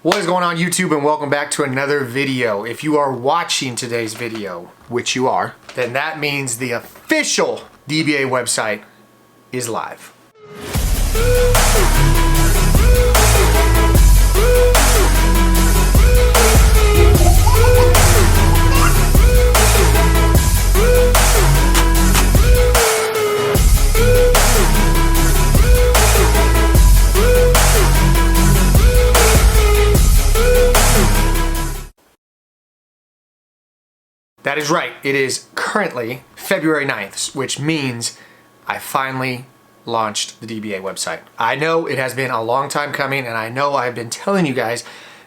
What is going on YouTube, and welcome back to another video. If you are watching today's video, which you are, then that means the official DBA website is live. That is right. It is currently February 9th, which means I finally launched the DBA website. I know it has been a long time coming, and I know I've been telling you guys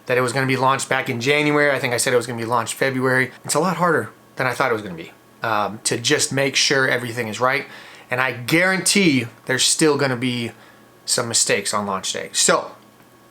that it was going to be launched back in January. I think I said it was going to be launched February. It's a lot harder than I thought it was going to be to just make sure everything is right. And I guarantee there's still going to be some mistakes on launch day. So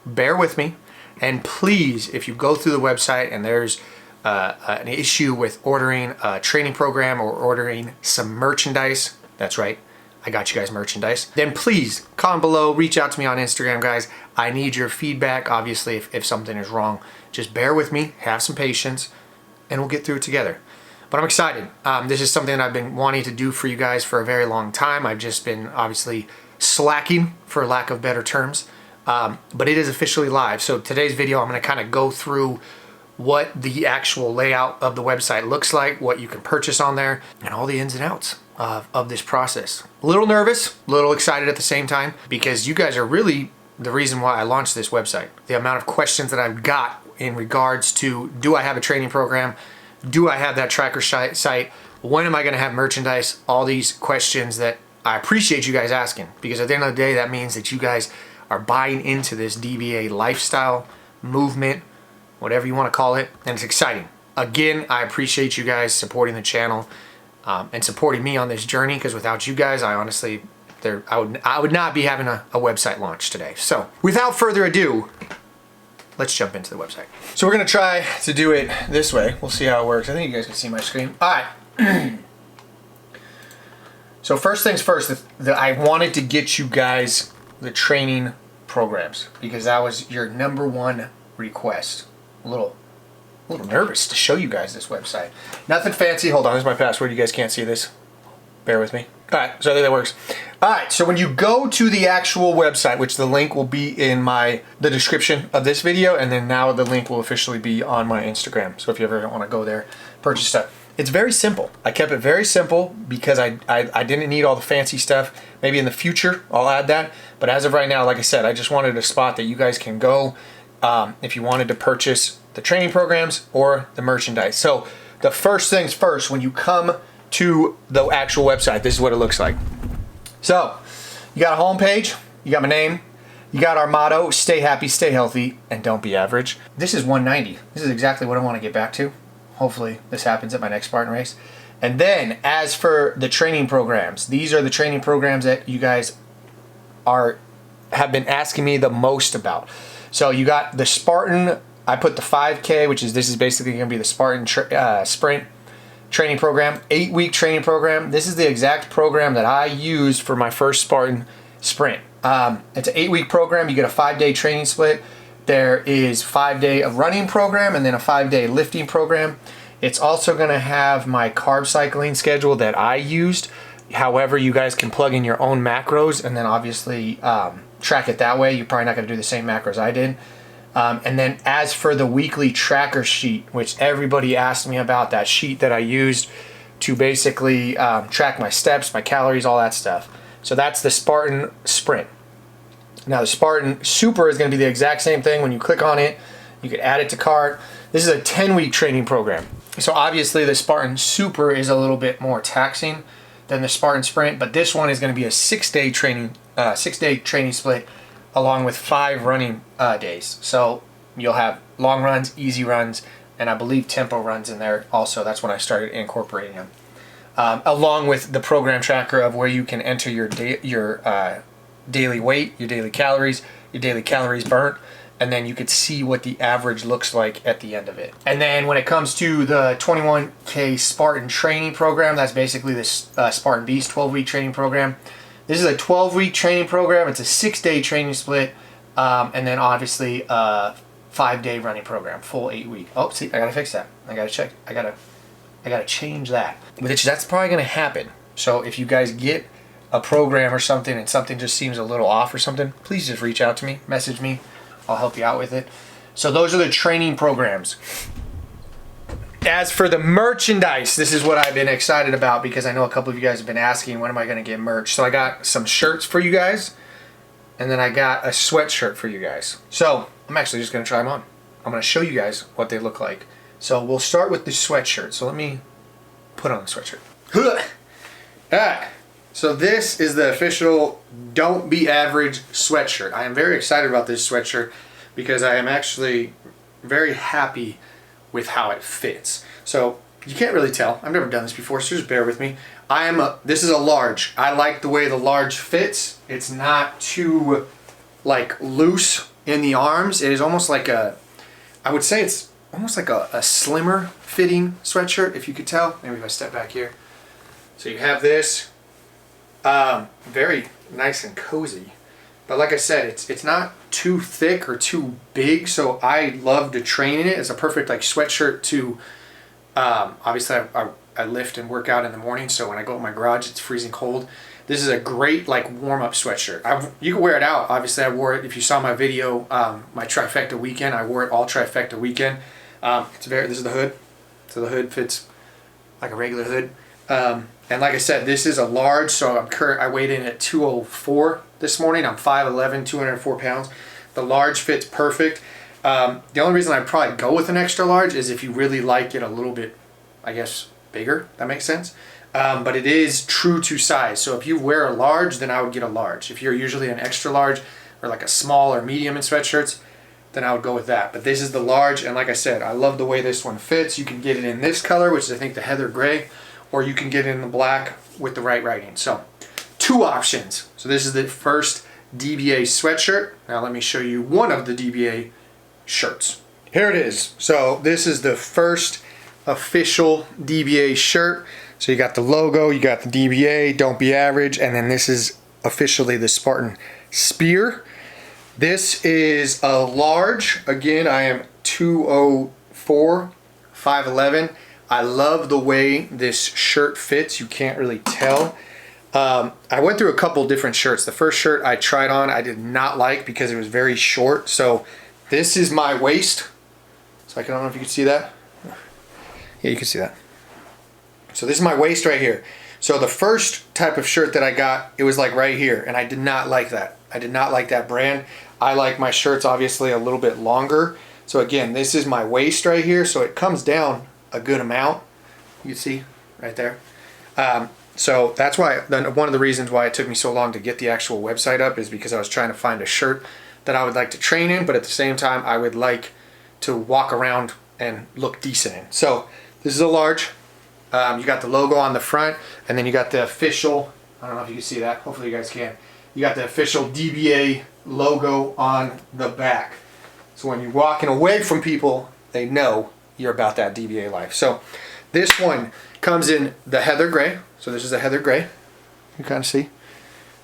bear with me, and please, if you go through the website and there's an issue with ordering a training program or ordering some merchandise, that's right, I got you guys merchandise, then please comment below, reach out to me on Instagram, guys. I need your feedback. Obviously, if something is wrong, just bear with me, have some patience, and we'll get through it together. But I'm excited. This is something that I've been wanting to do for you guys for a very long time. I've just been obviously slacking, for lack of better terms, but it is officially live. So today's video, I'm going to kind of go through what the actual layout of the website looks like, what you can purchase on there, and all the ins and outs of this process. A little nervous, a little excited at the same time, because you guys are really the reason why I launched this website. The amount of questions that I've got in regards to, do I have a training program? Do I have that tracker site? When am I gonna have merchandise? All these questions that I appreciate you guys asking, because at the end of the day, that means that you guys are buying into this DBA lifestyle movement, whatever you want to call it, and it's exciting. Again, I appreciate you guys supporting the channel and supporting me on this journey, because without you guys, I honestly, I would not be having a website launch today. So without further ado, let's jump into the website. So we're gonna try to do it this way. We'll see how it works. I think you guys can see my screen. All right. So first things first, I wanted to get you guys the training programs, because that was your #1 request. A little nervous to show you guys this website. Nothing fancy. Hold on, this is my password. You guys can't see this. Bear with me. All right, so I think that works. All right, so when you go to the actual website, which the link will be in the description of this video, and then now the link will officially be on my Instagram. So if you ever want to go there, purchase stuff. It's very simple. I kept it very simple because I didn't need all the fancy stuff. Maybe in the future I'll add that. But as of right now, like I said, I just wanted a spot that you guys can go if you wanted to purchase the training programs or the merchandise. So the first things first, when you come to the actual website, this is what it looks like. So you got a home page, you got my name, you got our motto, stay happy, stay healthy, and don't be average. This is 190. This is exactly what I want to get back to. Hopefully this happens at my next Spartan race. And then as for the training programs, these are the training programs that you guys have been asking me the most about. So you got the Spartan, I put the 5K, this is basically going to be the Spartan sprint training program, 8-week training program. This is the exact program that I used for my first Spartan sprint. It's an 8-week program. You get a 5-day training split. There is 5-day of running program and then a 5-day lifting program. It's also going to have my carb cycling schedule that I used. However, you guys can plug in your own macros and then obviously track it that way. You're probably not going to do the same macros I did. And then as for the weekly tracker sheet, which everybody asked me about, that sheet that I used to basically track my steps, my calories, all that stuff. So that's the Spartan Sprint. Now the Spartan Super is going to be the exact same thing. When you click on it, you can add it to cart. This is a 10-week training program. So obviously the Spartan Super is a little bit more taxing than the Spartan Sprint, but this one is going to be a 6-day training split along with 5 running days. So you'll have long runs, easy runs, and I believe tempo runs in there also. That's when I started incorporating them. Along with the program tracker of where you can enter your daily weight, your daily calories burnt, and then you could see what the average looks like at the end of it. And then when it comes to the 21K Spartan training program, that's basically this Spartan Beast 12-week training program. This is a 12-week training program. It's a 6-day training split, and then obviously 5-day running program, full 8 week. Oh, see, I gotta fix that. I gotta check. I gotta change that. Which that's probably gonna happen. So if you guys get a program or something and something just seems a little off or something, please just reach out to me, message me. I'll help you out with it. So those are the training programs. As for the merchandise, this is what I've been excited about because I know a couple of you guys have been asking, when am I going to get merch? So I got some shirts for you guys, and then I got a sweatshirt for you guys. So I'm actually just going to try them on. I'm going to show you guys what they look like. So we'll start with the sweatshirt. So let me put on the sweatshirt. Alright, so this is the official Don't Be Average sweatshirt. I am very excited about this sweatshirt because I am actually very happy with how it fits. So you can't really tell. I've never done this before, so just bear with me. This is a large. I like the way the large fits. It's not too like loose in the arms. It is almost like I would say it's almost like a slimmer fitting sweatshirt, if you could tell. Maybe if I step back here. So you have this, very nice and cozy. But like I said, it's not too thick or too big, so I love to train in it. It's a perfect like sweatshirt to, obviously I lift and work out in the morning, so when I go in my garage, it's freezing cold. This is a great like warm-up sweatshirt. You can wear it out. Obviously I wore it, if you saw my video, my trifecta weekend, I wore it all trifecta weekend. This is the hood. So the hood fits like a regular hood. And like I said, this is a large, so I weighed in at 204 this morning. I'm 5'11", 204 pounds. The large fits perfect. The only reason I'd probably go with an extra large is if you really like it a little bit, I guess, bigger. That makes sense. But it is true to size. So if you wear a large, then I would get a large. If you're usually an extra large or like a small or medium in sweatshirts, then I would go with that. But this is the large, and like I said, I love the way this one fits. You can get it in this color, which is I think the heather gray, or you can get it in the black with the right writing. So 2 options. So this is the first DBA sweatshirt. Now let me show you one of the DBA shirts. Here it is. So this is the first official DBA shirt. So you got the logo, you got the DBA, Don't Be Average, and then this is officially the Spartan Spear. This is a large. Again, I am 204, 5'11". I love the way this shirt fits. You can't really tell. I went through a couple different shirts. The first shirt I tried on I did not like because it was very short. So this is my waist. So I don't know if you can see that. Yeah, you can see that. So this is my waist right here. So the first type of shirt that I got, it was like right here, and I did not like that. I did not like that brand. I like my shirts obviously a little bit longer. So again, this is my waist right here, so it comes down a good amount. You can see right there. So that's why, one of the reasons why it took me so long to get the actual website up is because I was trying to find a shirt that I would like to train in, but at the same time I would like to walk around and look decent in. So this is a large. You got the logo on the front, and then you got the official, I don't know if you can see that, hopefully you guys can. You got the official DBA logo on the back. So when you're walking away from people, they know you're about that DBA life. So this one comes in the heather gray. So this is a heather gray. You kind of see,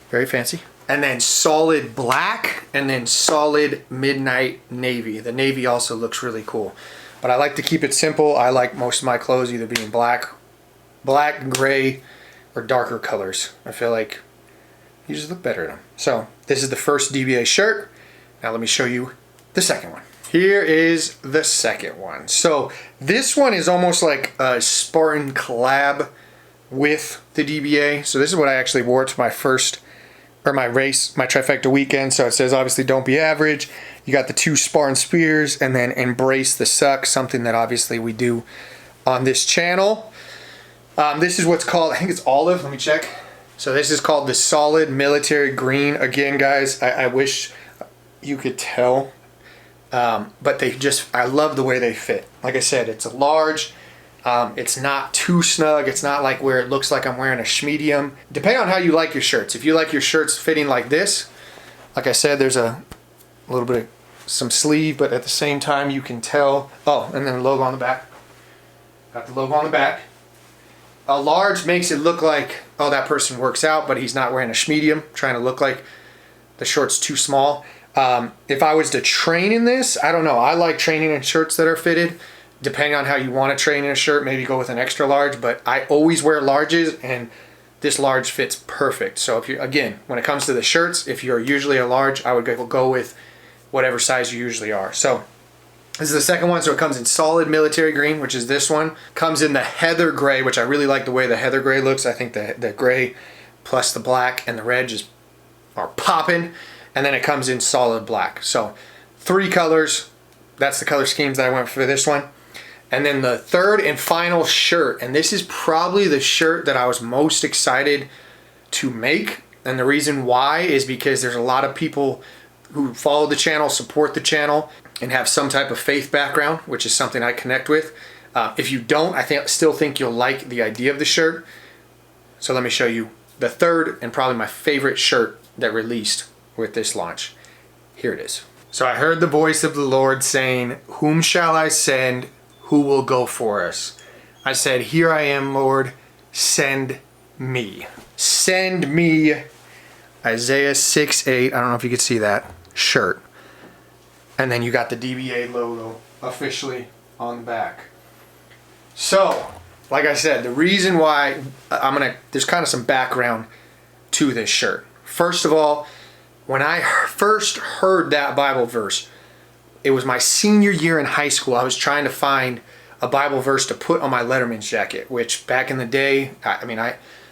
very fancy. And then solid black, and then solid midnight navy. The navy also looks really cool. But I like to keep it simple. I like most of my clothes either being black, gray, or darker colors. I feel like you just look better in them. So this is the first DBA shirt. Now let me show you the second one. Here is the second one. So this one is almost like a Spartan collab with the DBA. So this is what I actually wore to my first, or my race, my trifecta weekend. So it says obviously Don't Be Average. You got the 2 Spartan Spears, and then Embrace the Suck, something that obviously we do on this channel. This is what's called, I think it's olive, let me check. So this is called the Solid Military Green. Again, guys, I wish you could tell, but I love the way they fit. Like I said, it's a large. It's not too snug. It's not like where it looks like I'm wearing a schmedium. Depending on how you like your shirts. If you like your shirts fitting like this, like I said, there's a little bit of some sleeve, but at the same time you can tell. Oh, and then the logo on the back. Got the logo on the back. A large makes it look like, oh, that person works out, but he's not wearing a schmedium, trying to look like the short's too small. If I was to train in this, I don't know. I like training in shirts that are fitted. Depending on how you want to train in a shirt, maybe go with an extra large, but I always wear larges and this large fits perfect. So if you, again, when it comes to the shirts, if you're usually a large, I would go with whatever size you usually are. So this is the second one. So it comes in solid military green, which is this one. Comes in the heather gray, which I really like the way the heather gray looks. I think the gray plus the black and the red just are popping. And then it comes in solid black. So 3 colors. That's the color schemes that I went for this one. And then the third and final shirt, and this is probably the shirt that I was most excited to make. And the reason why is because there's a lot of people who follow the channel, support the channel, and have some type of faith background, which is something I connect with. If you don't, still think you'll like the idea of the shirt. So let me show you the third and probably my favorite shirt that released with this launch. Here it is. So I heard the voice of the Lord saying, "Whom shall I send? Who will go for us?" I said, "Here I am, Lord, send me." Send me. Isaiah 6:8, I don't know if you could see that, shirt. And then you got the DBA logo officially on the back. So, like I said, the reason why there's kind of some background to this shirt. First of all, when I first heard that Bible verse, it was my senior year in high school. I was trying to find a Bible verse to put on my Letterman's jacket, which back in the day,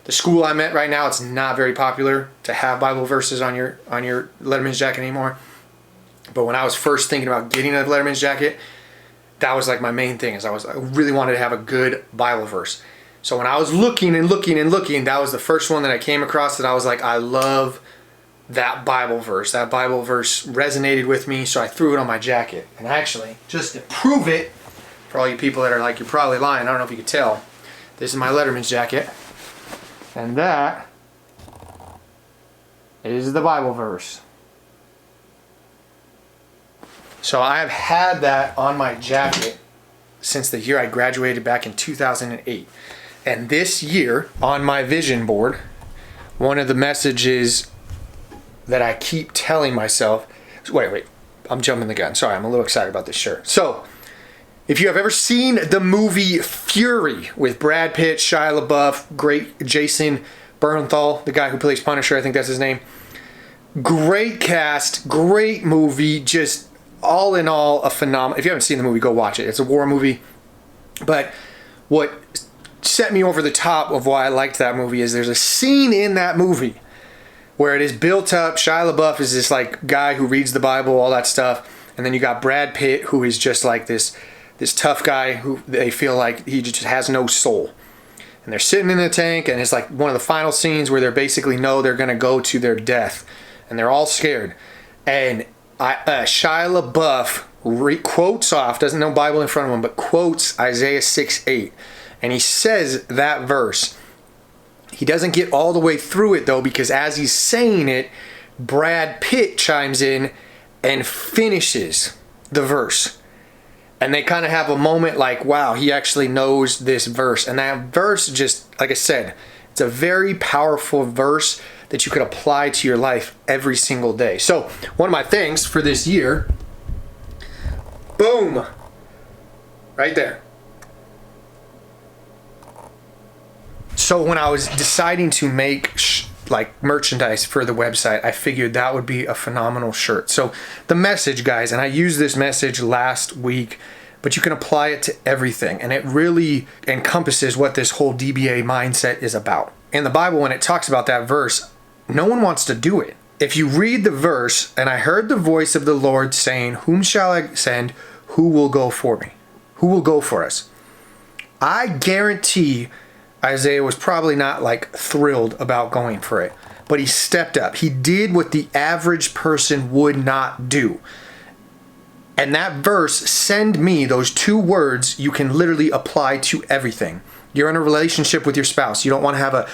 the school I'm at right now, it's not very popular to have Bible verses on your Letterman's jacket anymore. But when I was first thinking about getting a Letterman's jacket, that was like my main thing, is I really wanted to have a good Bible verse. So when I was looking and looking and looking, that was the first one that I came across that I was like, I love that Bible verse. That Bible verse resonated with me, so I threw it on my jacket. And actually, just to prove it, for all you people that are like, you're probably lying, I don't know if you could tell, this is my Letterman's jacket. And that is the Bible verse. So I have had that on my jacket since the year I graduated back in 2008. And this year, on my vision board, one of the messages that I keep telling myself, wait, I'm jumping the gun. Sorry, I'm a little excited about this shirt. So, if you have ever seen the movie Fury with Brad Pitt, Shia LaBeouf, great Jason Bernthal, the guy who plays Punisher, I think that's his name. Great cast, great movie, just all in all a phenomenal. If you haven't seen the movie, go watch it. It's a war movie. But what set me over the top of why I liked that movie is there's a scene in that movie where it is built up. Shia LaBeouf is this like guy who reads the Bible, all that stuff. And then you got Brad Pitt, who is just like this tough guy who they feel like he just has no soul. And they're sitting in the tank, and it's like one of the final scenes where they basically know they're going to go to their death. And they're all scared. And Shia LaBeouf quotes off, doesn't know Bible in front of him, but quotes Isaiah 6:8. And he says that verse. He doesn't get all the way through it, though, because as he's saying it, Brad Pitt chimes in and finishes the verse. And they kind of have a moment like, wow, he actually knows this verse. And that verse, just like I said, it's a very powerful verse that you could apply to your life every single day. So one of my things for this year, boom, right there. So when I was deciding to make merchandise for the website, I figured that would be a phenomenal shirt. So the message, guys, and I used this message last week, but you can apply it to everything, and it really encompasses what this whole DBA mindset is about. In the Bible, when it talks about that verse, no one wants to do it. If you read the verse, and I heard the voice of the Lord saying, "Whom shall I send? Who will go for me? Who will go for us?" I guarantee Isaiah was probably not thrilled about going for it, but he stepped up. He did what the average person would not do. And that verse, "send me," those 2 words, you can literally apply to everything. You're in a relationship with your spouse. You don't want to have a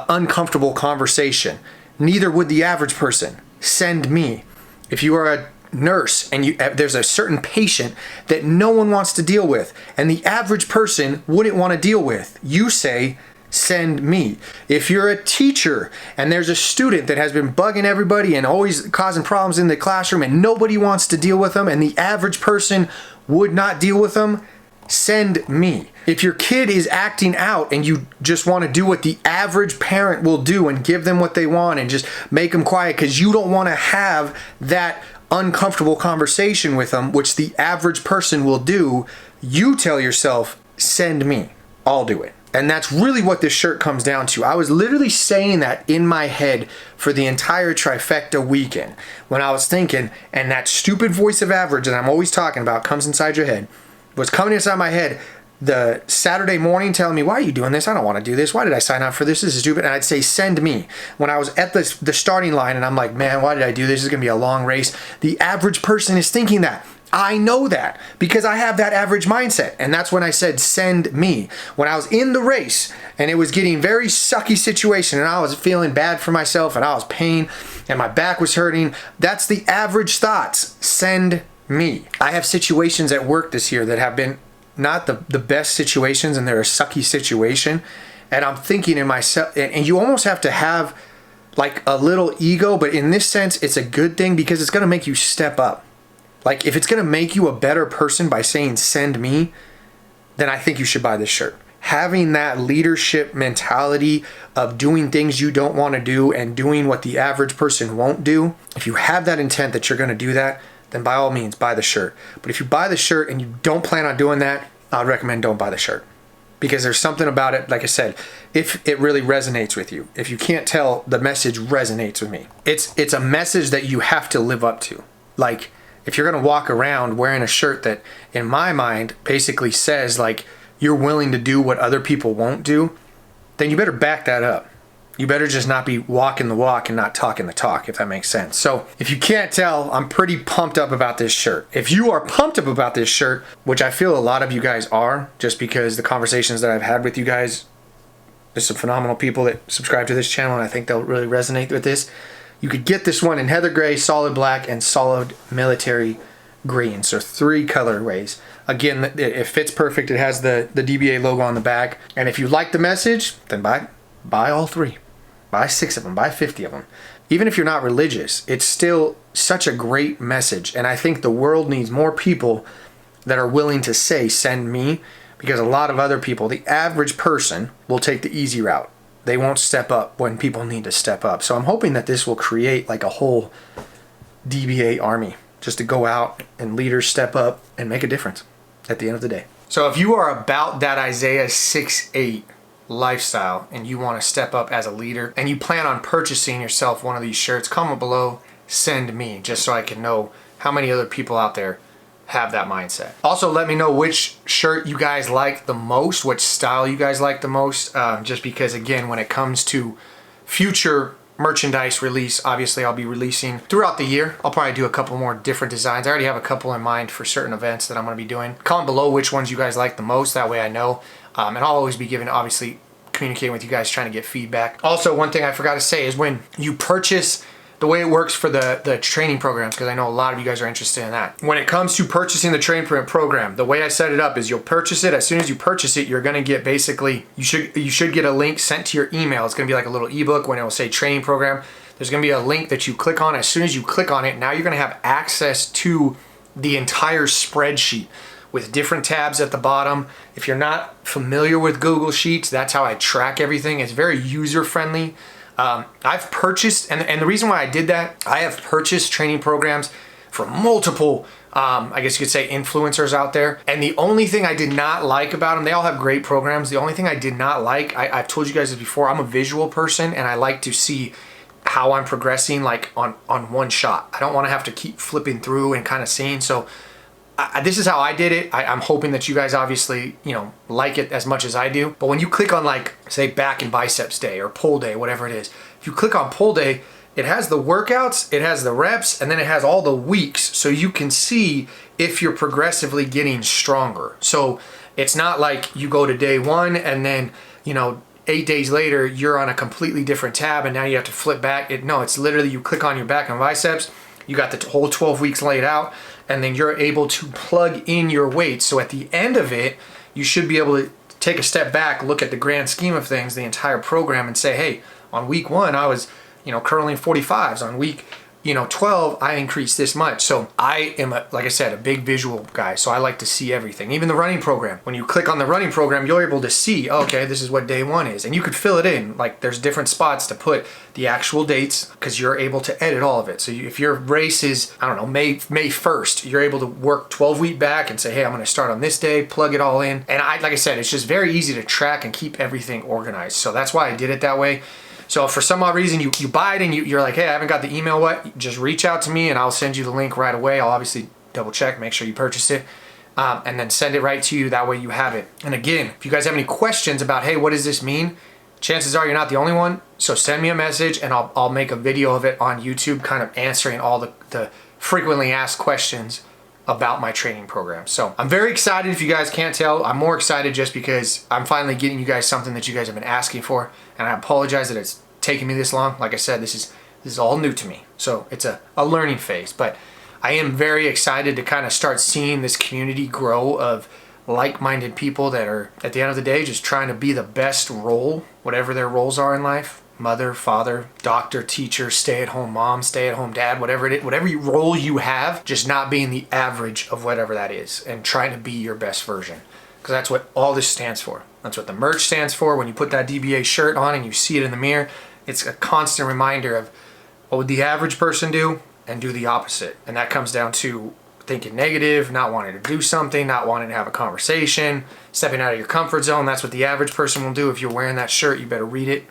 uncomfortable conversation. Neither would the average person. Send me. If you are a nurse and there's a certain patient that no one wants to deal with and the average person wouldn't want to deal with, you say, send me. If you're a teacher and there's a student that has been bugging everybody and always causing problems in the classroom and nobody wants to deal with them and the average person would not deal with them, send me. If your kid is acting out and you just want to do what the average parent will do and give them what they want and just make them quiet because you don't want to have that uncomfortable conversation with them, which the average person will do, you tell yourself, send me. I'll do it. And that's really what this shirt comes down to. I was literally saying that in my head for the entire trifecta weekend when I was thinking, and that stupid voice of average that I'm always talking about comes inside your head, was coming inside my head the Saturday morning telling me, why are you doing this? I don't want to do this. Why did I sign up for this? This is stupid. And I'd say, send me. When I was at the starting line and I'm like, man, why did I do this? This is going to be a long race. The average person is thinking that. I know that because I have that average mindset. And that's when I said, send me. When I was in the race and it was getting very sucky situation and I was feeling bad for myself and I was pain and my back was hurting, that's the average thoughts. Send me. I have situations at work this year that have been not the best situations and they're a sucky situation. And I'm thinking in myself, and you almost have to have like a little ego, but in this sense, it's a good thing because it's going to make you step up. Like if it's going to make you a better person by saying send me, then I think you should buy this shirt. Having that leadership mentality of doing things you don't want to do and doing what the average person won't do, if you have that intent that you're going to do that, then by all means buy the shirt. But if you buy the shirt and you don't plan on doing that, I'd recommend don't buy the shirt. Because there's something about it, like I said, if it really resonates with you. If you can't tell, the message resonates with me. It's a message that you have to live up to. Like, if you're gonna walk around wearing a shirt that, in my mind, basically says like you're willing to do what other people won't do, then you better back that up. You better just not be walking the walk and not talking the talk, if that makes sense. So if you can't tell, I'm pretty pumped up about this shirt. If you are pumped up about this shirt, which I feel a lot of you guys are, just because the conversations that I've had with you guys, there's some phenomenal people that subscribe to this channel and I think they'll really resonate with this. You could get this one in heather gray, solid black, and solid military green. So 3 colorways. Again, it fits perfect. It has the DBA logo on the back. And if you like the message, then buy all 3. Buy 6 of them. Buy 50 of them. Even if you're not religious, it's still such a great message. And I think the world needs more people that are willing to say, send me. Because a lot of other people, the average person, will take the easy route. They won't step up when people need to step up. So I'm hoping that this will create like a whole DBA army just to go out and leaders step up and make a difference at the end of the day. So if you are about that Isaiah 6:8 lifestyle and you want to step up as a leader and you plan on purchasing yourself one of these shirts, comment below, send me, just so I can know how many other people out there have that mindset. Also, let me know which shirt you guys like the most, which style you guys like the most, just because, again, when it comes to future merchandise release, obviously I'll be releasing throughout the year. I'll probably do a couple more different designs. I already have a couple in mind for certain events that I'm going to be doing. Comment below which ones you guys like the most, that way I know. And I'll always be giving, obviously, communicating with you guys, trying to get feedback. Also, one thing I forgot to say is when you purchase, the way it works for the training programs, because I know a lot of you guys are interested in that. When it comes to purchasing the training program, the way I set it up is you'll purchase it. As soon as you purchase it, you're going to get basically, you should get a link sent to your email. It's going to be like a little ebook when it will say training program. There's going to be a link that you click on. As soon as you click on it, now you're going to have access to the entire spreadsheet with different tabs at the bottom. If you're not familiar with Google Sheets, that's how I track everything. It's very user-friendly. I've purchased, and the reason why I did that, I have purchased training programs from multiple, I guess you could say, influencers out there. And the only thing I did not like about them, they all have great programs. The only thing I did not like, I've told you guys this before, I'm a visual person and I like to see how I'm progressing like on one shot. I don't want to have to keep flipping through and kind of seeing. So this is how I did it. I'm hoping that you guys obviously, like it as much as I do. But when you click on like, say, back and biceps day or pull day, whatever it is, if you click on pull day, it has the workouts, it has the reps, and then it has all the weeks. So you can see if you're progressively getting stronger. So it's not like you go to day 1 and then, 8 days later, you're on a completely different tab and now you have to flip back. No, it's literally you click on your back and biceps, you got the whole 12 weeks laid out, and then you're able to plug in your weights. So at the end of it, you should be able take a step back, look at the grand scheme of things, the entire program, and say, hey, on week 1, I was, curling 45s. On week 12, I increased this much. So I am, like I said, a big visual guy. So I like to see everything. Even the running program. When you click on the running program, you're able to see, okay, this is what day 1 is. And you could fill it in. Like there's different spots to put the actual dates because you're able to edit all of it. So if your race is, I don't know, May 1st, you're able to work 12 week back and say, hey, I'm going to start on this day, plug it all in. And like I said, it's just very easy to track and keep everything organized. So that's why I did it that way. So if for some odd reason you buy it and you're like, hey, I haven't got the email yet, just reach out to me and I'll send you the link right away. I'll obviously double check, make sure you purchased it, and then send it right to you. That way you have it. And again, if you guys have any questions about, hey, what does this mean? Chances are you're not the only one. So send me a message and I'll make a video of it on YouTube kind of answering all the frequently asked questions about my training program. So I'm very excited. If you guys can't tell, I'm more excited just because I'm finally getting you guys something that you guys have been asking for. And I apologize that it's taken me this long. Like I said, this is all new to me. So it's a learning phase, but I am very excited to kind of start seeing this community grow of like-minded people that are, at the end of the day, just trying to be the best role, whatever their roles are in life. Mother, father, doctor, teacher, stay-at-home mom, stay-at-home dad, whatever it is, whatever role you have, just not being the average of whatever that is and trying to be your best version. Because that's what all this stands for. That's what the merch stands for. When you put that DBA shirt on and you see it in the mirror, it's a constant reminder of what would the average person do and do the opposite. And that comes down to thinking negative, not wanting to do something, not wanting to have a conversation, stepping out of your comfort zone. That's what the average person will do. If you're wearing that shirt, you better read it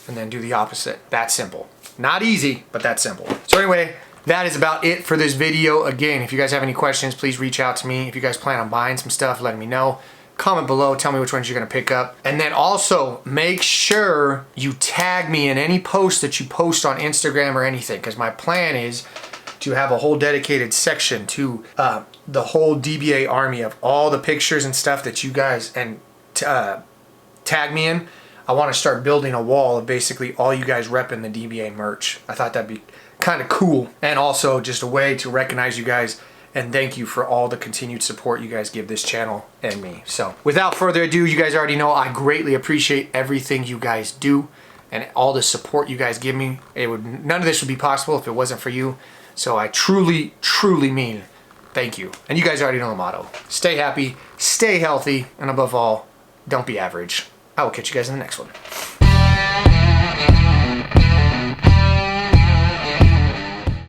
and then do the opposite. That simple. Not easy, but that simple. So anyway, that is about it for this video. Again, if you guys have any questions, please reach out to me. If you guys plan on buying some stuff, let me know. Comment below, tell me which ones you're gonna pick up. And then also make sure you tag me in any post that you post on Instagram or anything, because my plan is to have a whole dedicated section to the whole DBA army of all the pictures and stuff that you guys tag me in. I want to start building a wall of basically all you guys repping the DBA merch. I thought that'd be kind of cool, and also just a way to recognize you guys and thank you for all the continued support you guys give this channel and me. So without further ado, you guys already know I greatly appreciate everything you guys do and all the support you guys give me. None of this would be possible if it wasn't for you. So I truly, truly mean thank you. And you guys already know the motto. Stay happy, stay healthy, and above all, don't be average. I will catch you guys in the next one.